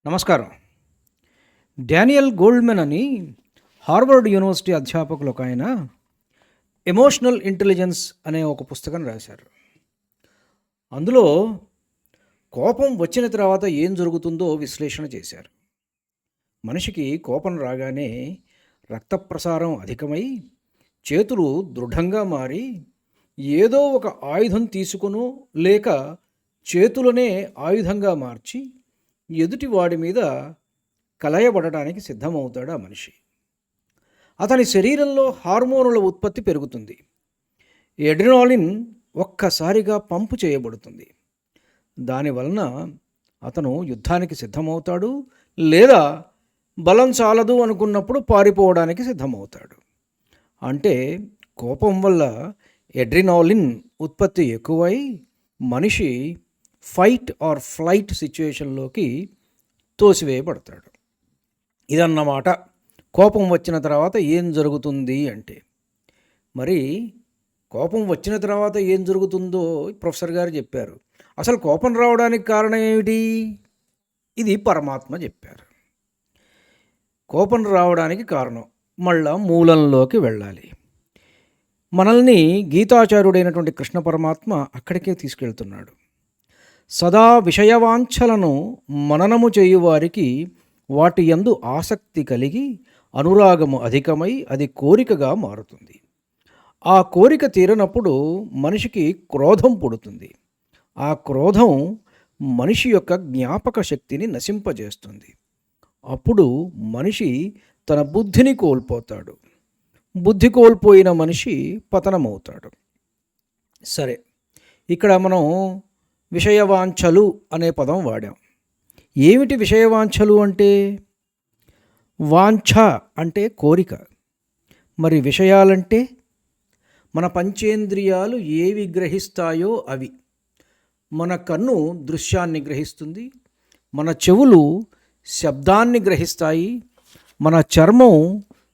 నమస్కారం. Daniel Goldman అని Harvard university అధ్యాపకులు ఒక ఆయన ఎమోషనల్ ఇంటెలిజెన్స్ అనే ఒక పుస్తకం రాశారు. అందులో కోపం వచ్చిన తర్వాత ఏం జరుగుతుందో విశ్లేషణ చేశారు. మనిషికి కోపం రాగానే రక్త ప్రసారం అధికమై చేతులు దృఢంగా మారి ఏదో ఒక ఆయుధం తీసుకునో లేక చేతులనే ఆయుధంగా మార్చి ఎదుటి వాడి మీద కలయబడటానికి సిద్ధమవుతాడు ఆ మనిషి. అతని శరీరంలో హార్మోనుల ఉత్పత్తి పెరుగుతుంది. ఎడ్రినాలిన్ ఒక్కసారిగా పంపు చేయబడుతుంది. దానివలన అతను యుద్ధానికి సిద్ధమవుతాడు, లేదా బలం చాలదు అనుకున్నప్పుడు పారిపోవడానికి సిద్ధమవుతాడు. అంటే కోపం వల్ల ఎడ్రినాలిన్ ఉత్పత్తి ఎక్కువై మనిషి ఫైట్ ఆర్ ఫ్లైట్ సిచ్యువేషన్లోకి తోసివేయబడతాడు. ఇదన్నమాట కోపం వచ్చిన తర్వాత ఏం జరుగుతుంది అంటే. మరి కోపం వచ్చిన తర్వాత ఏం జరుగుతుందో ప్రొఫెసర్ గారు చెప్పారు. అసలు కోపం రావడానికి కారణం ఏమిటి? ఇది పరమాత్మ చెప్పారు. కోపం రావడానికి కారణం మళ్ళా మూలంలోకి వెళ్ళాలి. మనల్ని గీతాచార్యుడైనటువంటి కృష్ణ పరమాత్మ అక్కడికే తీసుకెళ్తున్నాడు. సదా విషయవాంఛలను మననము చేయువారికి వాటి యందు ఆసక్తి కలిగి అనురాగము అధికమై అది కోరికగా మారుతుంది. ఆ కోరిక తీరనప్పుడు మనిషికి క్రోధం పుడుతుంది. ఆ క్రోధం మనిషి యొక్క జ్ఞాపక శక్తిని నశింపజేస్తుంది. అప్పుడు మనిషి తన బుద్ధిని కోల్పోతాడు. బుద్ధి కోల్పోయిన మనిషి పతనమవుతాడు. సరే, ఇక్కడ మనం విషయవాంఛలు అనే పదం వాడాం. ఏమిటి విషయవాంఛలు అంటే? వాంఛ అంటే కోరిక. మరి విషయాలంటే మన పంచేంద్రియాలు ఏవి గ్రహిస్తాయో అవి. మన కన్ను దృశ్యాన్ని గ్రహిస్తుంది, మన చెవులు శబ్దాన్ని గ్రహిస్తాయి, మన చర్మం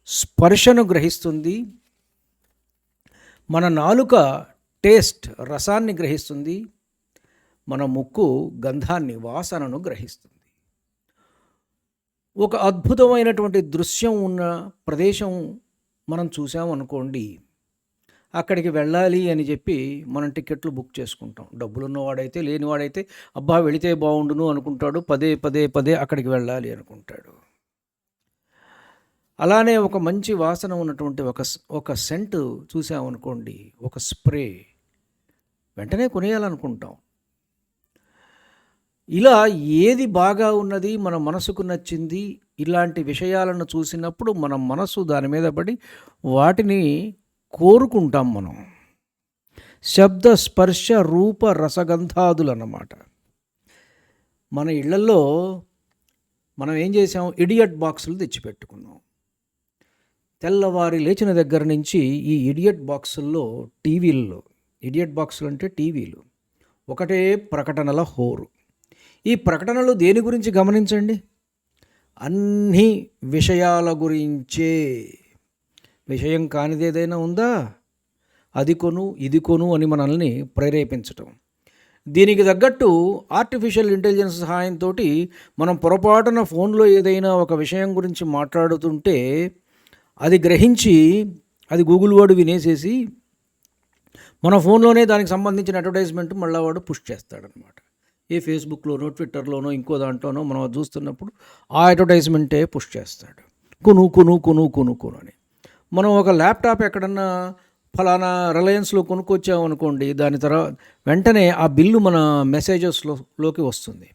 స్పర్శను గ్రహిస్తుంది, మన నాలుక టేస్ట్ రసాన్ని గ్రహిస్తుంది, మన ముక్కు గంధాన్ని వాసనను గ్రహిస్తుంది. ఒక అద్భుతమైనటువంటి దృశ్యం ఉన్న ప్రదేశం మనం చూసామనుకోండి, అక్కడికి వెళ్ళాలి అని చెప్పి మనం టికెట్లు బుక్ చేసుకుంటాం. డబ్బులున్నవాడైతే లేనివాడైతే అబ్బా వెళితే బాగుండును అనుకుంటాడు. పదే పదే పదే అక్కడికి వెళ్ళాలి అనుకుంటాడు. అలానే ఒక మంచి వాసన ఉన్నటువంటి ఒక సెంట్ చూసామనుకోండి, ఒక స్ప్రే, వెంటనే కొనేయాలనుకుంటాం. ఇలా ఏది బాగా ఉన్నది, మన మనసుకు నచ్చింది, ఇలాంటి విషయాలను చూసినప్పుడు మన మనసు దాని మీద పడి వాటిని కోరుకుంటాం మనం. శబ్ద స్పర్శ రూప రసగంధాదులు అన్నమాట. మన ఇళ్లలో మనం ఏం చేసాం? ఇడియట్ బాక్సులు తెచ్చిపెట్టుకున్నాం. తెల్లవారి లేచిన దగ్గర నుంచి ఈ ఇడియట్ బాక్సుల్లో టీవీల్లో, ఇడియట్ బాక్సులు అంటే టీవీలు, ఒకటే ప్రకటనల హోరు. ఈ ప్రకటనలు దేని గురించి గమనించండి, అన్ని విషయాల గురించే. విషయం కానిదేదైనా ఉందా? అది కొను ఇది కొను అని మనల్ని ప్రేరేపించటం. దీనికి తగ్గట్టు ఆర్టిఫిషియల్ ఇంటెలిజెన్స్ సహాయంతో మనం పొరపాటున ఫోన్లో ఏదైనా ఒక విషయం గురించి మాట్లాడుతుంటే అది గ్రహించి అది గూగుల్ వాడు వినేసేసి మన ఫోన్లోనే దానికి సంబంధించిన అడ్వర్టైజ్మెంట్ మళ్ళీ వాడు పుష్ చేస్తాడనమాట. ఏ ఫేస్బుక్లోనో ట్విట్టర్లోనో ఇంకో దాంట్లోనో మనం చూస్తున్నప్పుడు ఆ అడ్వర్టైజ్మెంటే పుష్ చేస్తాడు. కొను కొను కొను కొను కొను అని. మనం ఒక ల్యాప్టాప్ ఎక్కడన్నా ఫలానా రిలయన్స్లో కొనుక్కొచ్చామనుకోండి, దాని తర్వాత వెంటనే ఆ బిల్లు మన మెసేజెస్లోకి వస్తుంది.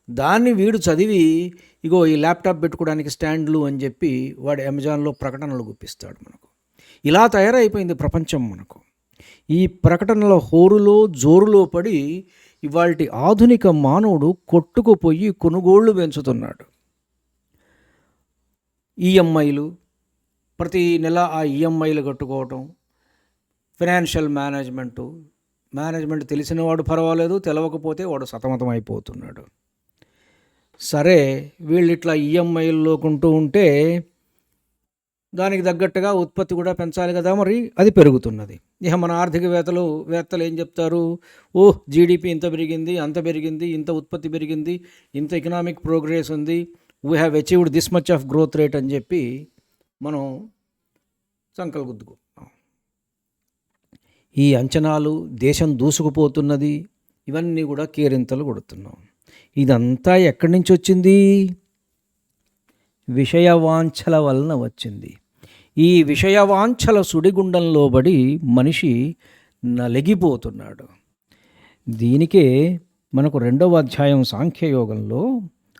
దాన్ని వీడు చదివి ఇగో ఈ ల్యాప్టాప్ పెట్టుకోవడానికి స్టాండ్లు అని చెప్పి వాడు అమెజాన్లో ప్రకటనలు గుప్పిస్తాడు మనకు. ఇలా తయారైపోయింది ప్రపంచం మనకు. ఈ ప్రకటనల హోరులో జోరులో పడి ఇవాల్టి ఆధునిక మానవుడు కొట్టుకుపోయి కొనుగోళ్లు పెంచుతున్నాడు. ఈఎంఐలు, ప్రతి నెల ఆ ఈఎంఐలు కట్టుకోవటం, ఫైనాన్షియల్ మేనేజ్మెంట్ తెలిసినవాడు పర్వాలేదు, తెలవకపోతే వాడు సతమతం అయిపోతున్నాడు. సరే, వీళ్ళు ఇట్లా ఈఎంఐల్లో కొంటూ ఉంటే దానికి తగ్గట్టుగా ఉత్పత్తి కూడా పెంచాలి కదా, మరి అది పెరుగుతున్నది. ఇక మన వేత్తలు ఏం చెప్తారు, జీడిపి ఇంత పెరిగింది, అంత పెరిగింది, ఇంత ఉత్పత్తి పెరిగింది, ఇంత ఎకనామిక్ ప్రోగ్రెస్ ఉంది, we have achieved this much of growth rate అని చెప్పి మనం సంకల్ గుద్దుకుంటున్నాం. ఈ అంచనాలు, దేశం దూసుకుపోతున్నది, ఇవన్నీ కూడా కేరింతలు కొడుతున్నాం. ఇదంతా ఎక్కడి నుంచి వచ్చింది? విషయవాంఛల వలన వచ్చింది. ఈ విషయవాంఛల సుడిగుండంలో పడి మనిషి నలిగిపోతున్నాడు. దీనికే మనకు 2వ అధ్యాయం సాంఖ్యయోగంలో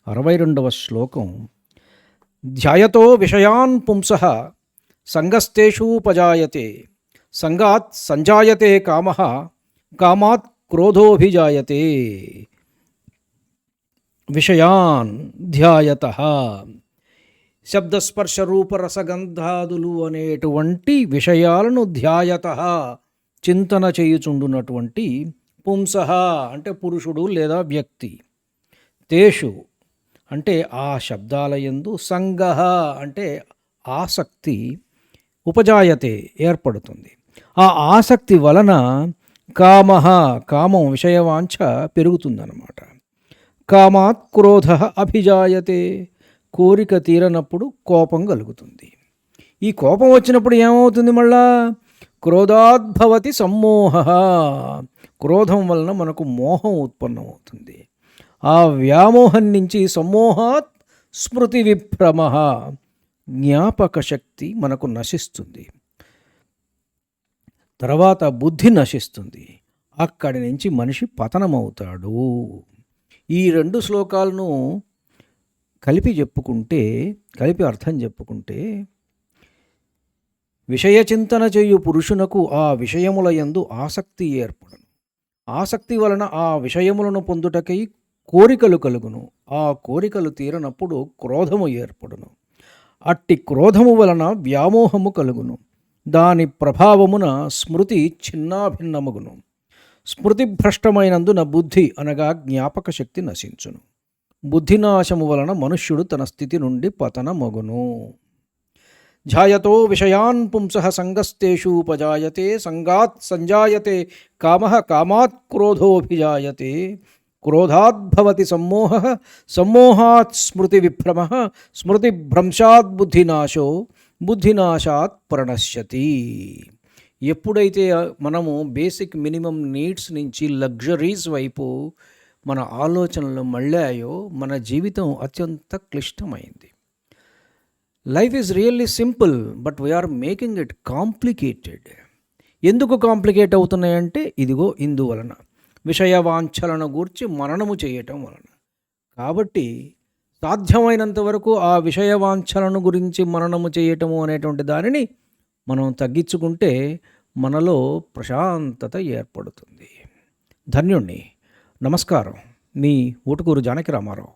62వ శ్లోకం, ధ్యాయతో విషయాన్ పుంసః సంగస్తేషూపజాయతే సంగాత్ సంజాయతే కామః కామాత్ క్రోధోభిజాయతే విషయాన్ ధ్యాయతః. శబ్దస్పర్శ రూపరసగంధాదులు అనేటువంటి విషయాలను ధ్యాయతః చింతన చేయుచుండునటువంటి పుంసః అంటే పురుషుడు లేదా వ్యక్తి, తేషు అంటే ఆ శబ్దాల యందు, సంగః అంటే ఆసక్తి, ఉపజాయతే ఏర్పడుతుంది. ఆ ఆసక్తి వలన కామం విషయవాంఛ పెరుగుతుందన్నమాట. కామాత్ క్రోధ అభిజాయతే, కోరిక తీరనప్పుడు కోపం కలుగుతుంది. ఈ కోపం వచ్చినప్పుడు ఏమవుతుంది? మళ్ళా క్రోధాద్భవతి సమ్మోహ, క్రోధం వలన మనకు మోహం ఉత్పన్నమవుతుంది. ఆ వ్యామోహం నుంచి సమ్మోహాత్ స్మృతి విభ్రమ, జ్ఞాపక శక్తి మనకు నశిస్తుంది. తర్వాత బుద్ధి నశిస్తుంది. అక్కడి నుంచి మనిషి పతనమవుతాడు. ఈ 2 శ్లోకాలను కలిపి అర్థం చెప్పుకుంటే, విషయచింతన చేయు పురుషునకు ఆ విషయముల యందు ఆసక్తి ఏర్పడును. ఆసక్తి వలన ఆ విషయములను పొందుటకై కోరికలు కలుగును. ఆ కోరికలు తీరనప్పుడు క్రోధము ఏర్పడును. అట్టి క్రోధము వలన వ్యామోహము కలుగును. దాని ప్రభావమున స్మృతి చిన్నాభిన్నమగును. స్మృతి భ్రష్టమైనందున బుద్ధి అనగా జ్ఞాపక శక్తి నశించును. బుద్ధినాశము వలన మనుష్యుడు తన స్థితి నుండి పతనమగును. ధ్యాయతో విషయాన్ పుంసః సంగస్తేషూపజాయతే సంగాత్ సంజాయతే కామః కామాత్ క్రోధోభిజాయతే క్రోధాద్భవతి సమ్మోహః సమ్మోహాత్ స్మృతి విభ్రమః స్మృతిభ్రంశాత్ బుద్ధినాశో బుద్ధినాశాత్ ప్రణశ్యతి. ఎప్పుడైతే మనము బేసిక్ మినిమం నీడ్స్ నుంచి లగ్జరీస్ వైపు మన ఆలోచనలు మళ్ళాయో మన జీవితం అత్యంత క్లిష్టమైంది. Life is really simple, but we are making it complicated. ఎందుకు కాంప్లికేట్ అవుతున్నాయంటే ఇదిగో ఇందువలన, విషయవాంఛలను గూర్చి మననము చేయటం వలన. కాబట్టి సాధ్యమైనంత వరకు ఆ విషయవాంఛలను గురించి మననము చేయటము అనేటువంటి దానిని మనం తగ్గించుకుంటే మనలో ప్రశాంతత ఏర్పడుతుంది. ధన్యుణ్ణి. నమస్కారం. మీ ఊటుకూరు జానకి రామారావు.